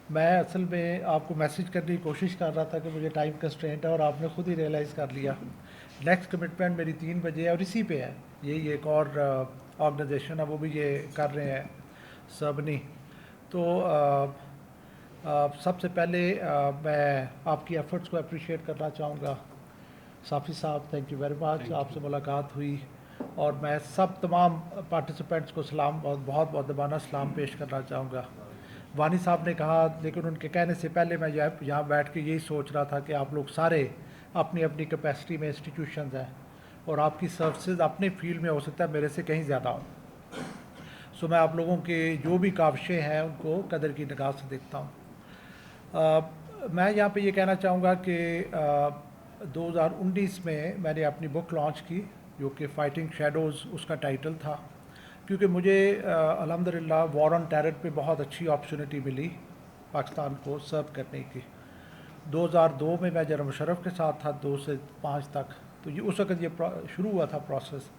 میں اصل میں آپ کو میسیج کرنے کی کوشش کر رہا تھا کہ مجھے ٹائم کنسٹرینٹ ہے، اور آپ نے خود ہی ریئلائز کر لیا۔ نیکسٹ کمٹمنٹ میری 3 بجے ہے اور اسی پہ ہے، یہی ایک اور آرگنائزیشن ہے، وہ بھی یہ کر رہے ہیں سربنی۔ تو سب سے پہلے میں آپ کی ایفرٹس کو اپریشیٹ کرنا چاہوں گا۔ صافی صاحب، thank you very much, thank آپ یو. سے ملاقات ہوئی، اور میں سب تمام پارٹیسپینٹس کو سلام، بہت بہت دبانہ سلام پیش کرنا چاہوں گا۔ وانی صاحب نے کہا، لیکن ان کے کہنے سے پہلے میں یہاں بیٹھ کے یہی سوچ رہا تھا کہ آپ لوگ سارے اپنی اپنی کیپیسٹی میں انسٹیٹیوشنز ہیں، اور آپ کی سروسز اپنے فیلڈ میں ہو سکتا ہے میرے سے کہیں زیادہ ہوں۔ سو میں آپ لوگوں کے جو بھی کاوشیں ہیں ان کو قدر کی نگاہ سے دیکھتا ہوں۔ میں یہاں پہ یہ کہنا چاہوں گا کہ 2019 میں نے اپنی بک لانچ کی، جو کہ فائٹنگ شیڈوز اس کا ٹائٹل تھا، کیونکہ مجھے الحمدللہ وار آن ٹیرر پہ بہت اچھی اپرچونٹی ملی پاکستان کو سرو کرنے کی۔ 2002 میں جنرل مشرف کے ساتھ تھا، 2 سے 5 تک، تو یہ اس وقت یہ شروع ہوا تھا پروسیس۔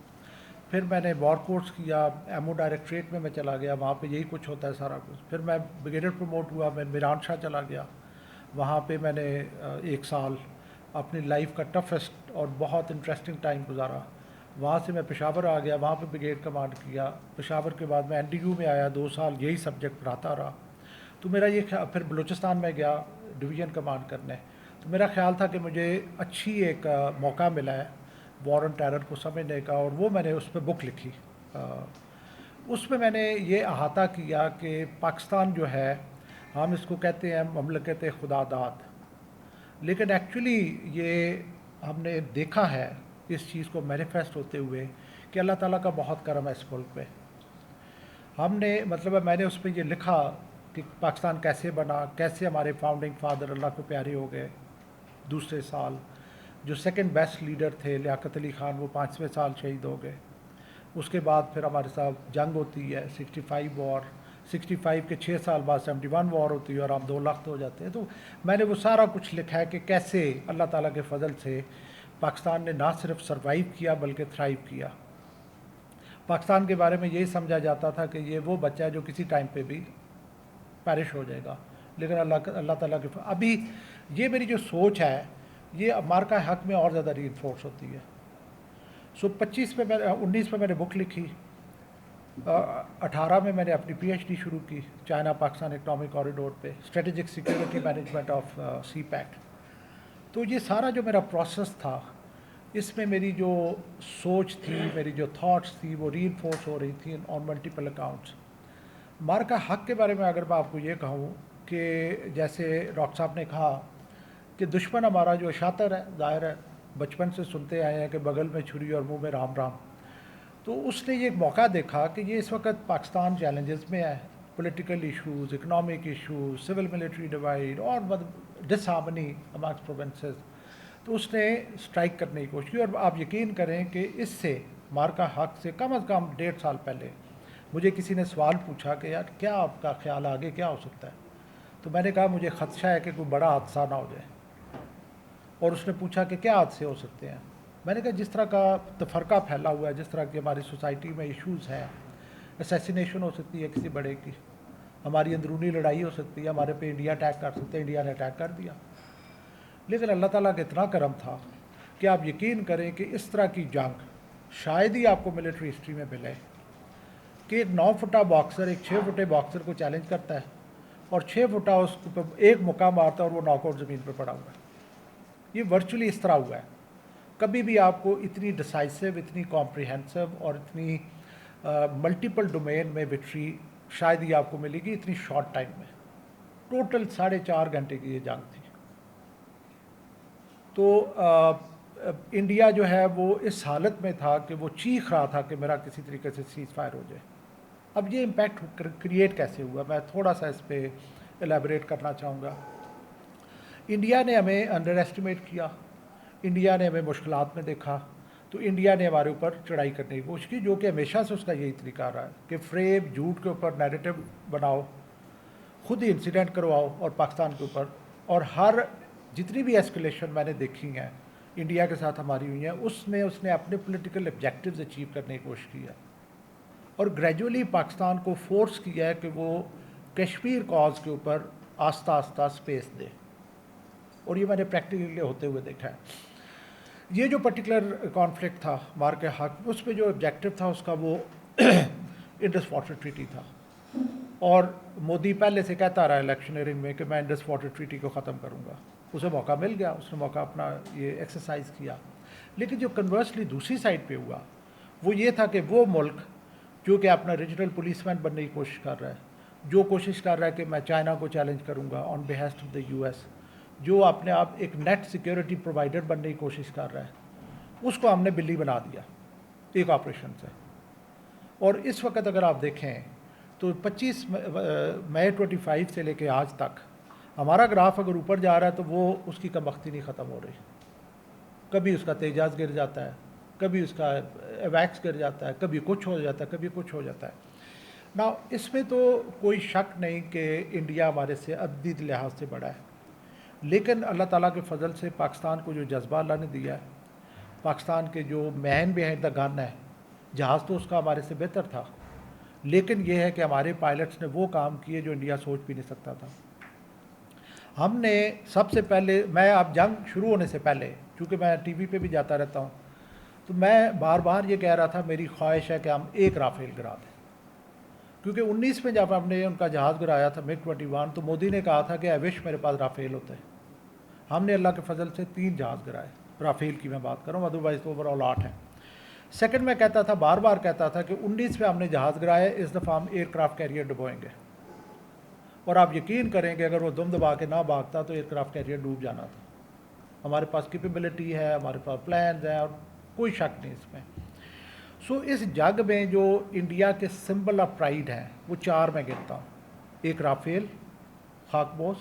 پھر میں نے وار کورس کیا، ایم او ڈائریکٹریٹ میں چلا گیا، وہاں پہ یہی کچھ ہوتا ہے سارا کچھ۔ پھر میں بریگیڈیئر پروموٹ ہوا، میں میران شاہ چلا گیا، وہاں پہ میں نے 1 سال اپنی لائف کا ٹفسٹ اور بہت انٹرسٹنگ ٹائم گزارا۔ وہاں سے میں پشاور آ گیا، وہاں پہ بریگیڈ کمانڈ کیا۔ پشاور کے بعد میں این ڈی یو میں آیا، 2 سال یہی سبجیکٹ پڑھاتا رہا۔ تو میرا یہ پھر بلوچستان میں گیا ڈویژن کمانڈ کرنے۔ تو میرا خیال تھا کہ مجھے اچھی ایک موقع ملا ہے وار آن ٹیرر کو سمجھنے کا، اور وہ میں نے اس پہ بک لکھی۔ اس میں نے یہ احاطہ کیا کہ پاکستان جو ہے، ہم اس کو کہتے ہیں مملکت خدا داد، لیکن ایکچولی یہ ہم نے دیکھا ہے اس چیز کو مینیفیسٹ ہوتے ہوئے کہ اللہ تعالیٰ کا بہت کرم ہے اس ملک پہ۔ ہم نے میں نے اس پہ یہ لکھا کہ پاکستان کیسے بنا، کیسے ہمارے فاؤنڈنگ فادر اللہ کو پیارے ہو گئے دوسرے سال، جو سیکنڈ بیسٹ لیڈر تھے لیاقت علی خان، وہ 5ویں سال شہید ہو گئے۔ اس کے بعد پھر ہمارے ساتھ جنگ ہوتی ہے 65 وار، 65 کے 6 سال بعد 71 وار ہوتی ہے، اور ہم 2 لخت ہو جاتے ہیں۔ تو میں نے وہ سارا کچھ لکھا ہے کہ کیسے اللہ تعالیٰ کے فضل سے پاکستان نے نہ صرف سروائیو کیا بلکہ تھرائیو کیا۔ پاکستان کے بارے میں یہی سمجھا جاتا تھا کہ یہ وہ بچہ ہے جو کسی ٹائم پہ بھی پیرش ہو جائے گا، لیکن اللہ تعالیٰ کے ابھی یہ میری جو سوچ ہے یہ مارکا حق میں اور زیادہ ری انفورس ہوتی ہے۔ سو 19 میں میں نے بک لکھی، 18 میں نے اپنی پی ایچ ڈی شروع کی چائنا پاکستان اکنامک کوریڈور پہ، strategic security management of CPEC. تو یہ سارا جو میرا پروسیس تھا، اس میں میری جو سوچ تھی، میری جو تھاٹس تھی، وہ ری انفورس ہو رہی تھی آن ملٹیپل اکاؤنٹس۔ مارکا حق کے بارے میں اگر میں آپ کو یہ کہوں کہ جیسے ڈاکٹر صاحب نے کہا کہ دشمن ہمارا جو شاطر ہے، ظاہر ہے بچپن سے سنتے آئے ہیں کہ بغل میں چھری اور منہ میں رام رام، تو اس نے یہ ایک موقع دیکھا کہ یہ اس وقت پاکستان چیلنجز میں ہے، political issues, economic issues, civil military divide, اور ڈس ہارمنی امانگس پروونسز۔ تو اس نے اسٹرائک کرنے کی کوشش کی، اور آپ یقین کریں کہ اس سے مارکا حق سے کم از کم 1.5 سال پہلے مجھے کسی نے سوال پوچھا کہ یار کیا آپ کا خیال آگے کیا ہو سکتا ہے؟ تو میں نے کہا مجھے خدشہ ہے کہ کوئی بڑا حادثہ نہ ہو جائے۔ اور اس نے پوچھا کہ کیا حادثے ہو سکتے ہیں؟ میں نے کہا جس طرح کا تفرقہ پھیلا ہوا ہے، جس طرح کی ہماری سوسائٹی میں ایشوز ہیں، اسیسینیشن ہو سکتی ہے کسی بڑے کی، ہماری اندرونی لڑائی ہو سکتی ہے، ہمارے پہ انڈیا اٹیک کر سکتے ہیں، انڈیا نے اٹیک کر دیا، لیکن اللہ تعالیٰ کا اتنا کرم تھا کہ آپ یقین کریں کہ اس طرح کی جنگ شاید ہی آپ کو ملٹری ہسٹری میں ملے کہ ایک 9 فٹا باکسر ایک 6 فٹے باکسر کو چیلنج کرتا ہے، اور 6 فٹا اس کو ایک مکہ مارتا ہے اور وہ ناک آؤٹ زمین پہ پڑا ہوا ہے۔ یہ ورچولی اس طرح ہوا ہے۔ کبھی بھی آپ کو اتنی ڈسائسو، اتنی کمپریہنسو اور اتنی ملٹیپل ڈومین میں وکٹری شاید ہی آپ کو ملے گی اتنی شارٹ ٹائم میں۔ ٹوٹل 4.5 گھنٹے کی یہ جنگ تھی۔ تو انڈیا جو ہے وہ اس حالت میں تھا کہ وہ چیخ رہا تھا کہ میرا کسی طریقے سے سیز فائر ہو جائے۔ اب یہ امپیکٹ کریٹ کیسے ہوا، میں تھوڑا سا اس پہ ایلیبریٹ کرنا چاہوں گا۔ انڈیا نے ہمیں انڈر ایسٹیمیٹ کیا، انڈیا نے ہمیں مشکلات میں دیکھا، تو انڈیا نے ہمارے اوپر چڑھائی کرنے کی کوشش کی، جو کہ ہمیشہ سے اس کا یہی طریقہ رہا ہے کہ فریب، جھوٹ کے اوپر نیریٹو بناؤ، خود ہی انسیڈنٹ کرواؤ اور پاکستان کے اوپر، اور ہر جتنی بھی ایسکلیشن میں نے دیکھی ہیں انڈیا کے ساتھ ہماری ہوئی ہیں، اس میں اس نے اپنے پولیٹیکل آبجیکٹیوز اچیو کرنے کی کوشش کی ہے، اور گریجولی پاکستان کو فورس کیا ہے کہ وہ کشمیر کاز کے اوپر آہستہ آہستہ اسپیس دے، اور یہ میں نے پریکٹیکلی ہوتے ہوئے دیکھا ہے۔ یہ جو پرٹیکولر کانفلکٹ تھا مارک حق، اس پہ جو آبجیکٹو تھا اس کا وہ انڈس واٹر ٹریٹی تھا، اور مودی پہلے سے کہتا رہا الیکشنئرنگ میں کہ میں انڈس واٹر ٹریٹی کو ختم کروں گا، اسے موقع مل گیا، اس نے موقع اپنا یہ ایکسرسائز کیا۔ لیکن جو کنورسلی دوسری سائڈ پہ ہوا وہ یہ تھا کہ وہ ملک جو کہ اپنا ریجنل پولیس مین بننے کی کوشش کر رہا ہے، جو کوشش کر رہا ہے کہ میں چائنا کو چیلنج کروں گا آن بہیسٹ آف دا یو ایس، جو اپنے آپ ایک نیٹ سیکیورٹی پرووائڈر بننے کی کوشش کر رہا ہے، اس کو ہم نے بلی بنا دیا ایک آپریشن سے۔ اور اس وقت اگر آپ دیکھیں تو 25 مئی 25 سے لے کے آج تک ہمارا گراف اگر اوپر جا رہا ہے تو وہ اس کی کمبختی نہیں ختم ہو رہی۔ کبھی اس کا تیجاز گر جاتا ہے، کبھی اس کا ایویکس گر جاتا ہے، کبھی کچھ ہو جاتا ہے، کبھی کچھ ہو جاتا ہے۔ نا اس میں تو کوئی شک نہیں کہ انڈیا ہمارے سے عددی لحاظ سے بڑا ہے، لیکن اللہ تعالیٰ کے فضل سے پاکستان کو جو جذبہ اللہ نے دیا ہے، پاکستان کے جو مین بیہائنڈ دا گن ہے، جہاز تو اس کا ہمارے سے بہتر تھا، لیکن یہ ہے کہ ہمارے پائلٹس نے وہ کام کیے جو انڈیا سوچ بھی نہیں سکتا تھا۔ ہم نے سب سے پہلے، میں اب جنگ شروع ہونے سے پہلے، چونکہ میں ٹی وی پہ بھی جاتا رہتا ہوں، تو میں بار بار یہ کہہ رہا تھا میری خواہش ہے کہ ہم ایک رافیل گرا دیں، کیونکہ 19 میں جب ہم نے ان کا جہاز گرایا تھا MiG 21، تو مودی نے کہا تھا کہ آئی وش میرے پاس رافیل ہوتے ہیں۔ ہم نے اللہ کے فضل سے 3 جہاز گرائے، رافیل کی میں بات کروں، ادروائز تو اوور آل 8 ہیں۔ سیکنڈ میں کہتا تھا، بار بار کہتا تھا کہ 19 میں ہم نے جہاز گرائے، اس دفعہ ہم ایئر کرافٹ کیریئر ڈبوئیں گے، اور آپ یقین کریں کہ اگر وہ دم دبا کے نہ بھاگتا تو ایئر کرافٹ کیریئر ڈوب جانا تھا۔ ہمارے پاس کیپیبلٹی ہے، ہمارے پاس پلانز ہیں، اور کوئی شک نہیں اس میں۔ سو اس جنگ میں جو انڈیا کے سمبل آف پرائیڈ ہیں وہ 4 میں گنتا ہوں۔ ایک رافیل خاک بوز،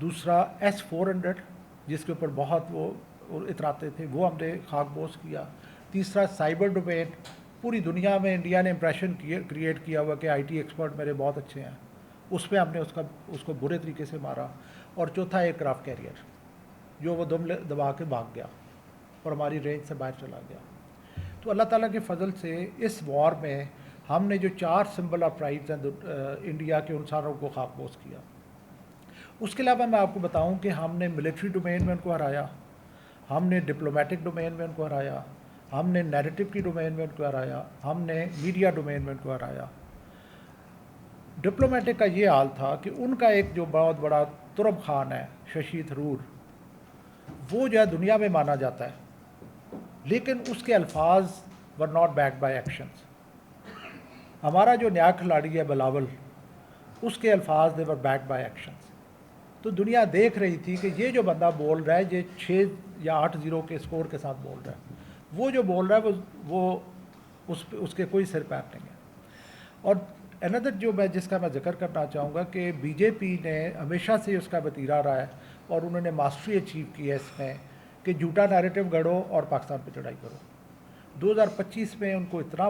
دوسرا S-400 جس کے اوپر بہت وہ اتراتے تھے، وہ ہم نے خاک بوز کیا۔ تیسرا سائبر ڈومین، پوری دنیا میں انڈیا نے امپریشن کریٹ کیا ہوا کہ آئی ٹی ایکسپرٹ میرے بہت اچھے ہیں، اس پہ ہم نے اس کو برے طریقے سے مارا۔ اور چوتھا ایئر کرافٹ کیریئر جو وہ دم دبا کے بھاگ گیا اور ہماری رینج سے باہر چلا گیا۔ تو اللہ تعالیٰ کے فضل سے اس وار میں ہم نے جو 4 سمبل آف پرائڈ ہیں انڈیا کے، ان ساروں کو خاک بوز کیا۔ اس کے علاوہ میں آپ کو بتاؤں کہ ہم نے ملٹری ڈومین میں ان کو ہرایا، ہم نے ڈپلومیٹک ڈومین میں ان کو ہرایا، ہم نے نیریٹو کی ڈومین میں ان کو ہرایا، ہم نے میڈیا ڈومین میں ان کو ہرایا۔ ڈپلومیٹک کا یہ حال تھا کہ ان کا ایک جو بہت بڑا ترب خان ہے ششی تھرور، وہ جو ہے دنیا میں مانا جاتا ہے، لیکن اس کے الفاظ were not backed by actions. ہمارا جو نیا کھلاڑی ہے بلاول، اس کے الفاظ دے ور بیکڈ بائی ایکشنز۔ تو دنیا دیکھ رہی تھی کہ یہ جو بندہ بول رہا ہے یہ 6 یا 8-0 کے اسکور کے ساتھ بول رہا ہے، وہ جو بول رہا ہے وہ اس کے کوئی سر پیر نہیں ہے۔ اور اندر جو میں جس کا میں ذکر کرنا چاہوں گا کہ بی جے پی نے ہمیشہ سے اس کا وتیرہ رہا ہے، اور انہوں نے ماسٹری اچیو کی ہے اس میں کہ جھوٹا نیریٹو گڑھو اور پاکستان پہ چڑھائی کرو۔ 2025 میں ان کو اتنا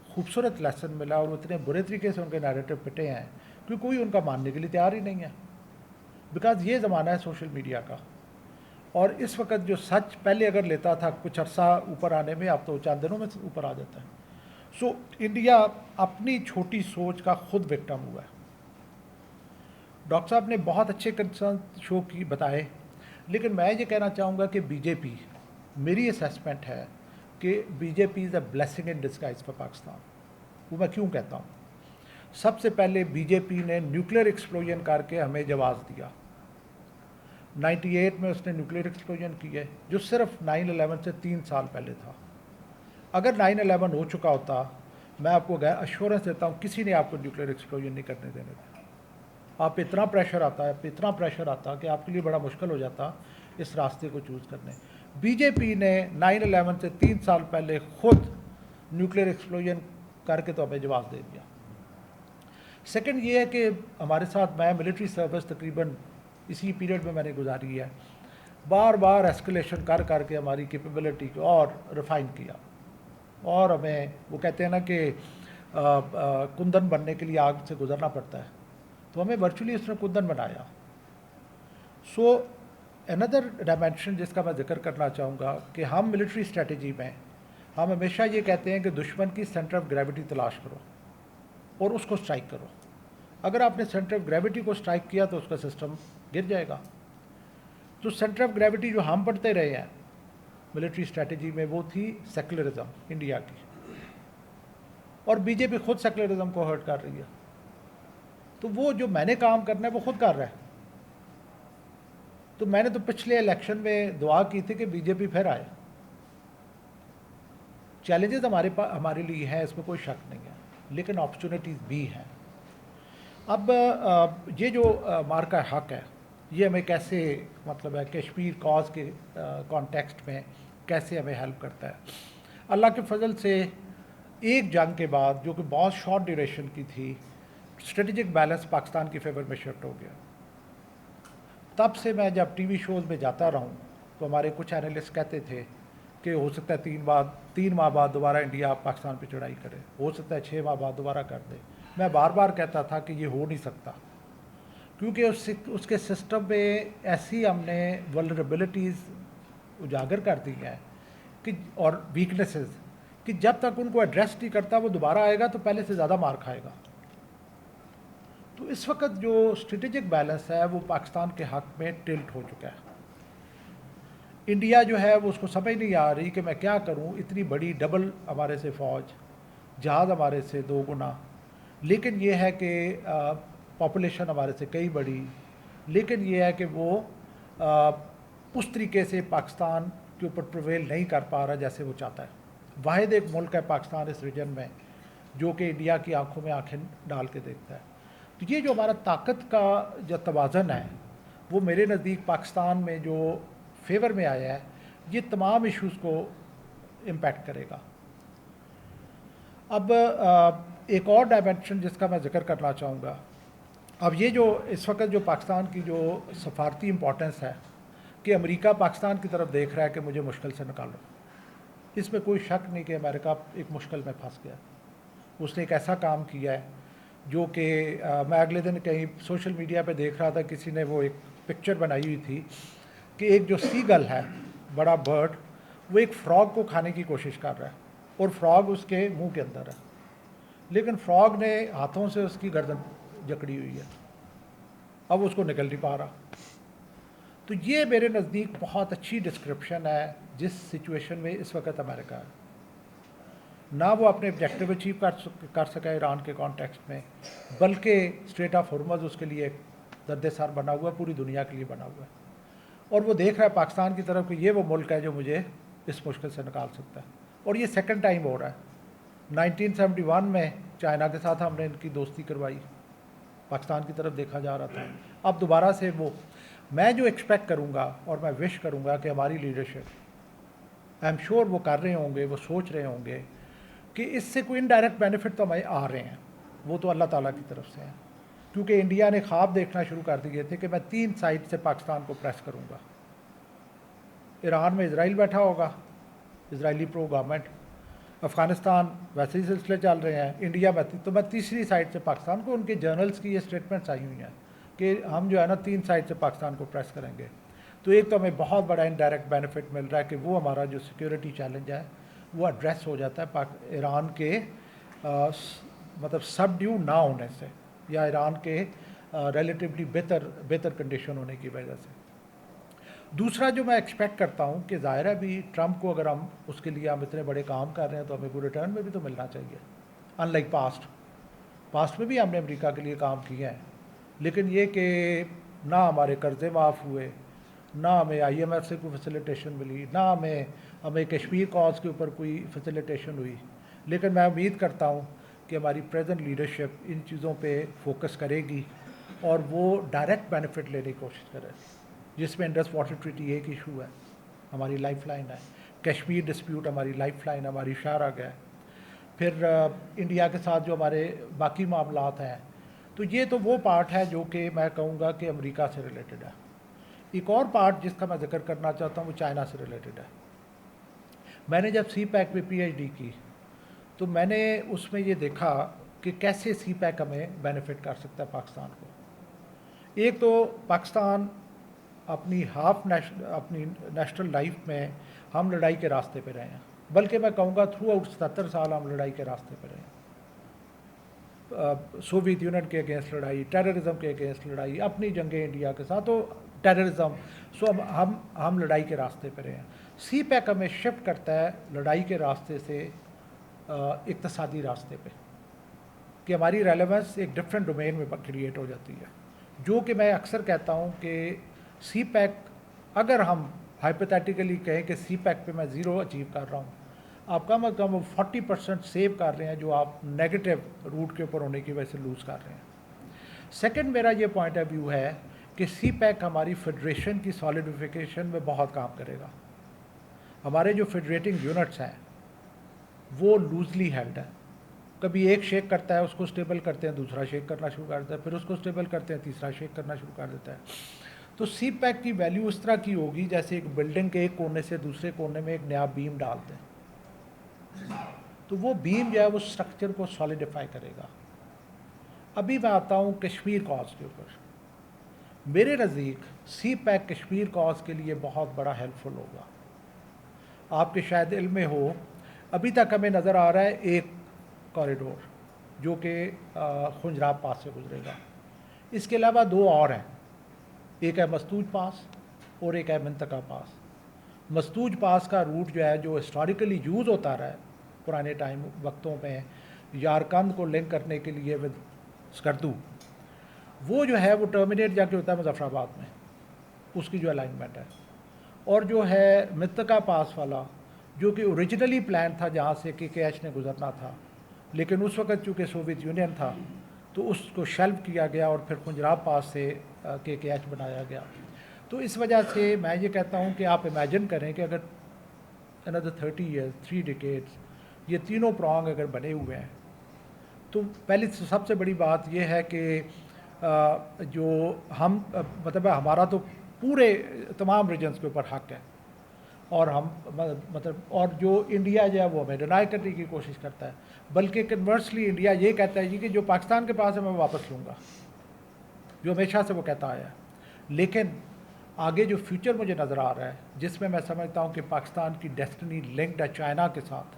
خوبصورت لیسن ملا اور وہ اتنے برے طریقے سے ان کے نیریٹو پٹے ہیں کہ کوئی ان کا ماننے کے لیے تیار ہی نہیں ہے، بیکاز یہ زمانہ ہے سوشل میڈیا کا۔ اور اس وقت جو سچ پہلے اگر لیتا تھا کچھ عرصہ اوپر آنے میں، اب تو چند دنوں میں اوپر آ جاتا ہے۔ سو انڈیا اپنی چھوٹی سوچ کا خود وکٹم ہوا ہے۔ ڈاکٹر صاحب نے بہت اچھے کنسرن شو کی بتائے، لیکن میں یہ کہنا چاہوں گا کہ بی جے پی، میری اسیسمنٹ ہے کہ B J P is a blessing in disguise for Pakistan. وہ میں کیوں کہتا ہوں؟ سب سے پہلے بی جے پی نے نیوکلیر ایکسپلوژن کر کے ہمیں جواز دیا۔ 98 میں اس نے نیوکلیر ایکسپلوژن کی ہے، جو صرف 9/11 سے 3 سال پہلے تھا۔ اگر 9/11 ہو چکا ہوتا، میں آپ کو ایشورنس دیتا ہوں کسی نے آپ کو نیوکلیر ایکسپلوژن نہیں کرنے دینے تھے۔ آپ پہ اتنا پریشر آتا کہ آپ کے لیے بڑا مشکل ہو جاتا اس راستے کو چوز کرنے۔ بی جے پی نے 9/11 سے 3 سال پہلے خود نیوکلیر ایکسپلوژن کر کے تو ہمیں جواز دے دیا۔ سیکنڈ یہ ہے کہ ہمارے ساتھ، میں ملٹری سروس تقریباً اسی پیریڈ میں نے گزاری ہے، بار بار ایسکلیشن کر کے ہماری کیپیبلٹی کو اور ریفائن کیا، اور ہمیں وہ کہتے ہیں نا کہ کندن بننے کے لیے آگ سے گزرنا پڑتا ہے، تو ہمیں ورچولی اس نے کندن بنایا۔ سو اندر ڈائمینشن جس کا میں ذکر کرنا چاہوں گا کہ ہم ملٹری اسٹریٹجی میں ہم ہمیشہ یہ کہتے ہیں کہ دشمن کی سینٹر آف گریوٹی تلاش کرو اور اس کو اسٹرائک کرو۔ اگر آپ نے سینٹر آف گریوٹی کو اسٹرائک کیا تو اس کا سسٹم گر جائے گا. تو سینٹر آف گریوٹی جو ہم پڑھتے رہے ہیں ملٹری اسٹریٹجی میں وہ تھی سیکولرزم انڈیا کی, اور بی جے پی خود سیکولرزم کو ہرٹ کر رہی ہے. تو وہ جو میں نے کام کرنا ہے وہ خود کر رہا ہے. تو میں نے تو پچھلے الیکشن میں دعا کی تھی کہ بی جے پی پھر آئے. چیلنجز ہمارے لیے ہیں, اس میں کوئی شک نہیں ہے, لیکن اپرچونیٹیز بھی ہیں. اب یہ جو مارکہ حق ہے یہ ہمیں کیسے مطلب ہے کشمیر کاز کے کانٹیکسٹ میں کیسے ہمیں ہیلپ کرتا ہے. اللہ کے فضل سے ایک جنگ کے بعد جو کہ بہت شارٹ ڈیوریشن کی تھی, اسٹریٹجک بیلنس پاکستان کی فیور میں شفٹ ہو گیا. تب سے میں جب ٹی وی شوز میں جاتا رہا ہوں تو ہمارے کچھ اینالسٹ کہتے تھے کہ ہو سکتا ہے 3 ماہ بعد دوبارہ انڈیا پاکستان پہ چڑھائی کرے, ہو سکتا ہے 6 ماہ بعد دوبارہ کر دے. میں بار بار کہتا تھا کہ یہ ہو نہیں سکتا, کیونکہ اس کے سسٹم میں ایسی ہم نے ولنریبلٹیز اجاگر کر دی ہیں کہ اور ویکنیسز کہ جب تک ان کو ایڈریس نہیں کرتا وہ دوبارہ آئے گا تو پہلے سے زیادہ مار کھائے گا. تو اس وقت جو اسٹریٹجک بیلنس ہے وہ پاکستان کے حق میں ٹلٹ ہو چکا ہے. انڈیا جو ہے وہ اس کو سمجھ نہیں آ رہی کہ میں کیا کروں, اتنی بڑی ڈبل ہمارے سے فوج, جہاز ہمارے سے 2 گنا, لیکن یہ ہے کہ پاپولیشن ہمارے سے کئی بڑی, لیکن یہ ہے کہ وہ اس طریقے سے پاکستان کے اوپر پرویل نہیں کر پا رہا جیسے وہ چاہتا ہے. واحد ایک ملک ہے پاکستان اس ریجن میں جو کہ انڈیا کی آنکھوں میں آنکھیں ڈال کے دیکھتا ہے. تو یہ جو ہمارا طاقت کا جو توازن ہے وہ میرے نزدیک پاکستان میں جو فیور میں آیا ہے یہ تمام ایشوز کو امپیکٹ کرے گا. اب ایک اور ڈائمینشن جس کا میں ذکر کرنا چاہوں گا, اب یہ جو اس وقت جو پاکستان کی جو سفارتی امپورٹنس ہے کہ امریکہ پاکستان کی طرف دیکھ رہا ہے کہ مجھے مشکل سے نکالو. اس میں کوئی شک نہیں کہ امریکہ ایک مشکل میں پھنس گیا. اس نے ایک ایسا کام کیا ہے جو کہ میں اگلے دن کہیں سوشل میڈیا پہ دیکھ رہا تھا, کسی نے وہ ایک پکچر بنائی ہوئی تھی کہ ایک جو سی گل ہے بڑا برڈ, وہ ایک فراگ کو کھانے کی کوشش کر رہا ہے اور فراگ اس کے منہ کے اندر ہے, لیکن فراگ نے ہاتھوں سے اس کی گردن جکڑی ہوئی ہے, اب اس کو نکل نہیں پا رہا. تو یہ میرے نزدیک بہت اچھی ڈسکرپشن ہے جس سچویشن میں اس وقت امریکہ ہے. نہ وہ اپنے آبجیکٹیو اچیو کر سکا ایران کے کانٹیکسٹ میں, بلکہ اسٹریٹ آف ہرمز اس کے لیے درد سر بنا ہوا ہے, پوری دنیا کے لیے بنا ہوا ہے, اور وہ دیکھ رہا ہے پاکستان کی طرف کہ یہ وہ ملک ہے جو مجھے اس مشکل سے نکال سکتا ہے. اور یہ سیکنڈ ٹائم ہو رہا ہے. 1971 میں چائنا کے ساتھ ہم نے ان کی دوستی کروائی, پاکستان کی طرف دیکھا جا رہا تھا. اب دوبارہ سے وہ میں جو ایکسپیکٹ کروں گا اور میں وش کروں گا کہ ہماری لیڈرشپ, آئی ایم شیور وہ کر رہے ہوں گے, وہ سوچ رہے ہوں گے کہ اس سے کوئی انڈائریکٹ بینیفٹ تو ہمیں آ رہے ہیں, وہ تو اللہ تعالیٰ کی طرف سے ہیں. کیونکہ انڈیا نے خواب دیکھنا شروع کر دیے تھے کہ میں 3 سائڈ سے پاکستان کو پریس کروں گا. ایران میں اسرائیل بیٹھا ہوگا, اسرائیلی پرو گورنمنٹ, افغانستان ویسے ہی سلسلے چل رہے ہیں, انڈیا میں تو میں تیسری سائڈ سے پاکستان کو, ان کے جرنلز کی یہ اسٹیٹمنٹس آئی ہوئی ہیں کہ ہم جو ہے نا 3 سائڈ سے پاکستان کو پریس کریں گے. تو ایک تو ہمیں بہت بڑا انڈائریکٹ بینیفٹ مل رہا ہے کہ وہ ہمارا جو سیکیورٹی چیلنج ہے وہ ایڈریس ہو جاتا ہے ایران کے مطلب سب ڈیو نہ ہونے سے, یا ایران کے ریلیٹیولی بہتر کنڈیشن ہونے کی وجہ سے. دوسرا جو میں ایکسپیکٹ کرتا ہوں کہ ظاہر ہے بھی ٹرمپ کو اگر ہم اس کے لیے ہم اتنے بڑے کام کر رہے ہیں تو ہمیں کوئی ریٹرن میں بھی تو ملنا چاہیے. ان لائک پاسٹ میں بھی ہم نے امریکہ کے لیے کام کیا ہے, لیکن یہ کہ نہ ہمارے قرضے معاف ہوئے, نہ ہمیں آئی ایم ایف سے کوئی فیسیلیٹیشن ملی, نہ ہمیں کشمیر کاز کے اوپر کوئی فیسیلیٹیشن ہوئی. لیکن میں امید کرتا ہوں کہ ہماری پریزنٹ لیڈرشپ ان چیزوں پہ فوکس کرے گی اور وہ ڈائریکٹ بینیفٹ لینے کی کوشش کرے, جس میں انڈس واٹر ٹریٹی ایک ایشو ہے, ہماری لائف لائن ہے. کشمیر ڈسپیوٹ ہماری لائف لائن, ہماری شاہراہ ہے. پھر انڈیا کے ساتھ جو ہمارے باقی معاملات ہیں, تو یہ تو وہ پارٹ ہے جو کہ میں کہوں گا کہ امریکہ سے ریلیٹڈ ہے. ایک اور پارٹ جس کا میں ذکر کرنا چاہتا ہوں وہ چائنا سے ریلیٹڈ ہے. میں نے جب سی پیک میں پی ایچ ڈی کی تو میں نے اس میں یہ دیکھا کہ کیسے سی پیک ہمیں بینیفٹ کر سکتا ہے پاکستان کو. ایک تو پاکستان اپنی اپنی نیشنل لائف میں ہم لڑائی کے راستے پہ رہے ہیں, بلکہ میں کہوں گا تھرو آؤٹ 77 سال ہم لڑائی کے راستے پہ رہے ہیں. سوویت یونین کے اگینسٹ لڑائی، ٹیررزم کے اگینسٹ لڑائی، اپنی جنگیں انڈیا کے ساتھ، تو ٹیررزم، سو ہم لڑائی کے راستے پہ رہے ہیں. سی پیک ہمیں شفٹ کرتا ہے لڑائی کے راستے سے اقتصادی راستے پہ، کہ ہماری ریلیونس ایک ڈفرینٹ ڈومین میں کریٹ ہو جاتی ہے. جو کہ میں اکثر کہتا ہوں کہ سی پیک، اگر ہم ہائپوتھیٹیکلی کہیں کہ سی پیک پہ میں 0 اچیو کر رہا ہوں، آپ کم از کم 40% سیو کر رہے ہیں جو آپ نیگیٹو روٹ کے اوپر ہونے کی وجہ سے لوز کر رہے ہیں. سیکنڈ میرا یہ پوائنٹ آف ویو ہے کہ سی پیک ہماری فیڈریشن کی سالیڈیفیکیشن میں بہت کام کرے گا. ہمارے جو فیڈریٹنگ یونٹس ہیں وہ لوزلی ہیلڈ ہیں. کبھی ایک شیک کرتا ہے، اس کو اسٹیبل کرتے ہیں، دوسرا شیک کرنا شروع کر دیتا ہے، پھر اس کو اسٹیبل کرتے ہیں، تیسرا شیک کرنا شروع کر دیتا ہے. تو سی پیک کی ویلیو اس طرح کی ہوگی جیسے ایک بلڈنگ کے ایک کونے سے دوسرے کونے میں ایک نیا بیم ڈال دیں، تو وہ بیم جو ہے وہ اسٹرکچر کو سالیڈیفائی کرے گا. ابھی میں آتا ہوں کشمیر کاز کے اوپر. میرے نزدیک سی پیک کشمیر کاز کے لیے بہت بڑا ہیلپ فل ہوگا. آپ کے شاید علم میں ہو، ابھی تک ہمیں نظر آ رہا ہے ایک کوریڈور جو کہ خنجراب پاس سے گزرے گا. اس کے علاوہ 2 اور ہیں، ایک ہے مستوج پاس اور ایک ہے منطقہ پاس. مستوج پاس کا روٹ جو ہے، جو ہسٹوریکلی یوز ہوتا رہا ہے پرانے ٹائم وقتوں میں یارکند کو لنک کرنے کے لیے ود سکردو، وہ جو ہے وہ ٹرمینیٹ جا کے ہوتا ہے مظفر آباد میں، اس کی جو الائنمنٹ ہے. اور جو ہے منطقہ پاس والا جو کہ اوریجنلی پلان تھا جہاں سے کے ایچ نے گزرنا تھا، لیکن اس وقت چونکہ سوویت یونین تھا تو اس کو شیلف کیا گیا اور پھر خنجراب پاس سے کے ایچ بنایا گیا. تو اس وجہ سے میں یہ کہتا ہوں کہ آپ امیجن کریں کہ اگر another 30 years 3 decades یہ تینوں پرانگ اگر بنے ہوئے ہیں، تو پہلی سب سے بڑی بات یہ ہے کہ جو ہم مطلب ہمارا تو پورے تمام ریجنس کے اوپر حق ہے، اور ہم مطلب اور جو انڈیا جو ہے وہ ہمیں ڈینائی کرنے کی کوشش کرتا ہے، بلکہ کنورسلی انڈیا یہ کہتا ہے کہ جو پاکستان کے پاس ہے میں واپس لوں گا، جو ہمیشہ سے وہ کہتا آیا ہے. لیکن آگے جو فیوچر مجھے نظر آ رہا ہے جس میں سمجھتا ہوں کہ پاکستان کی ڈیسٹنی لنکڈ ہے چائنا کے ساتھ.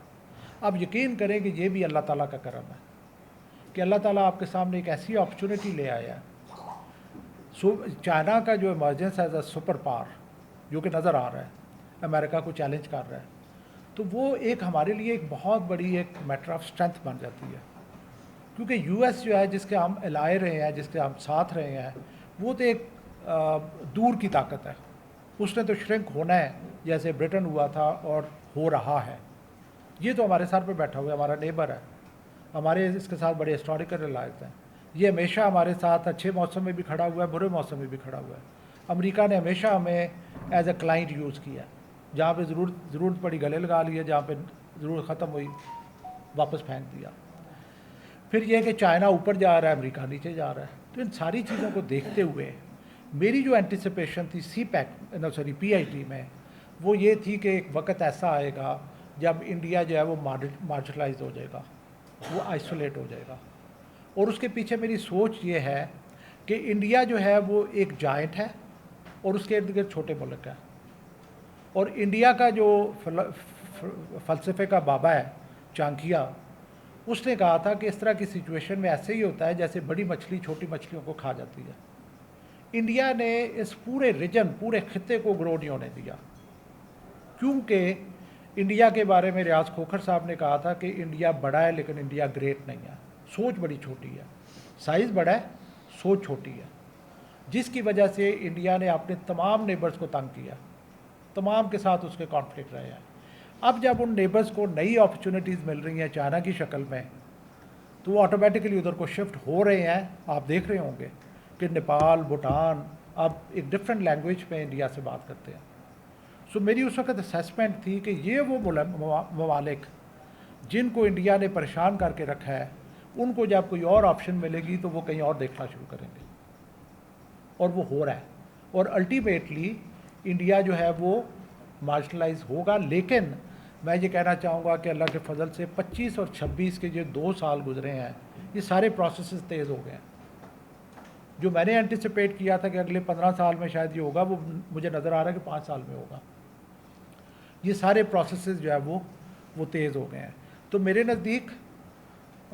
اب یقین کریں کہ یہ بھی اللہ تعالیٰ کا کرم ہے کہ اللہ تعالیٰ آپ کے سامنے ایک ایسی اپرچونٹی لے آیا ہے. چائنا کا جو emergence as a super power جو کہ نظر آ رہا ہے، امریکہ کو چیلنج کر رہا ہے، تو وہ ایک ہمارے لیے ایک بہت بڑی ایک میٹر آف اسٹرینتھ بن جاتی ہے. کیونکہ یو ایس جو ہے جس کے ہم الائے رہے ہیں، جس کے ہم ساتھ رہے ہیں، وہ تو ایک دور کی طاقت ہے. اس نے تو شرنک ہونا ہے جیسے برٹن ہوا تھا اور ہو رہا ہے. یہ تو ہمارے سر پہ بیٹھا ہوا ہے، ہمارا نیبر ہے، ہمارے اس کے ساتھ بڑے ہسٹوریکل ریلائز ہیں. یہ ہمیشہ ہمارے ساتھ اچھے موسم میں بھی کھڑا ہوا ہے، برے موسم میں بھی کھڑا ہوا ہے. امریکہ نے ہمیشہ ہمیں ایز اے کلائنٹ یوز کیا، جہاں پہ ضرورت پڑی گلے لگا لیے، جہاں پہ ضرورت ختم ہوئی واپس پھینک دیا. پھر یہ کہ چائنا اوپر جا رہا ہے، امریکہ نیچے جا رہا ہے. تو ان ساری چیزوں کو دیکھتے ہوئے میری جو اینٹیسپیشن تھی سی پیک پی آئی ٹی میں، وہ یہ تھی کہ ایک وقت ایسا آئے گا جب انڈیا جو ہے وہ مارجنلائز ہو جائے گا، وہ آئسولیٹ ہو جائے گا. اور اس کے پیچھے میری سوچ یہ ہے کہ انڈیا جو ہے وہ ایک جائنٹ ہے اور اس کے ارد گرد چھوٹے ملک ہیں. اور انڈیا کا جو فلسفے کا بابا ہے چانکیا، اس نے کہا تھا کہ اس طرح کی سچویشن میں ایسے ہی ہوتا ہے جیسے بڑی مچھلی چھوٹی مچھلیوں کو کھا جاتی ہے. انڈیا نے اس پورے ریجن، پورے خطے کو گرو نہیں ہونے دیا، کیونکہ انڈیا کے بارے میں ریاض کھوکھر صاحب نے کہا تھا کہ انڈیا بڑا ہے لیکن انڈیا گریٹ نہیں ہے. سوچ بڑی چھوٹی ہے، سائز بڑا ہے، سوچ چھوٹی ہے، جس کی وجہ سے انڈیا نے اپنے تمام نیبرز کو تنگ کیا، تمام کے ساتھ اس کے کانفلکٹ رہے ہیں. اب جب ان نیبرز کو نئی اپرچونیٹیز مل رہی ہیں چائنا کی شکل میں، تو وہ آٹومیٹکلی ادھر کو شفٹ ہو رہے ہیں. آپ دیکھ رہے ہوں گے کہ نیپال، بھوٹان اب ایک ڈفرینٹ لینگویج پہ انڈیا سے بات کرتے ہیں. سو میری اس وقت اسیسمنٹ تھی کہ یہ وہ ممالک جن کو انڈیا نے پریشان کر کے رکھا ہے، ان کو جب کوئی اور آپشن ملے گی تو وہ کہیں اور دیکھنا شروع کریں گے، اور وہ ہو رہا ہے. اور الٹیمیٹلی انڈیا جو ہے وہ مارجنلائز ہوگا. لیکن میں یہ کہنا چاہوں گا کہ اللہ کے فضل سے 25 اور 26 کے جو 2 سال گزرے ہیں، یہ سارے پروسیسز تیز ہو گئے ہیں. جو میں نے اینٹیسپیٹ کیا تھا کہ اگلے 15 سال میں شاید یہ ہوگا، وہ مجھے نظر آ رہا ہے کہ 5 سال میں ہوگا. یہ سارے پروسیسز جو ہے وہ تیز ہو گئے ہیں. تو میرے نزدیک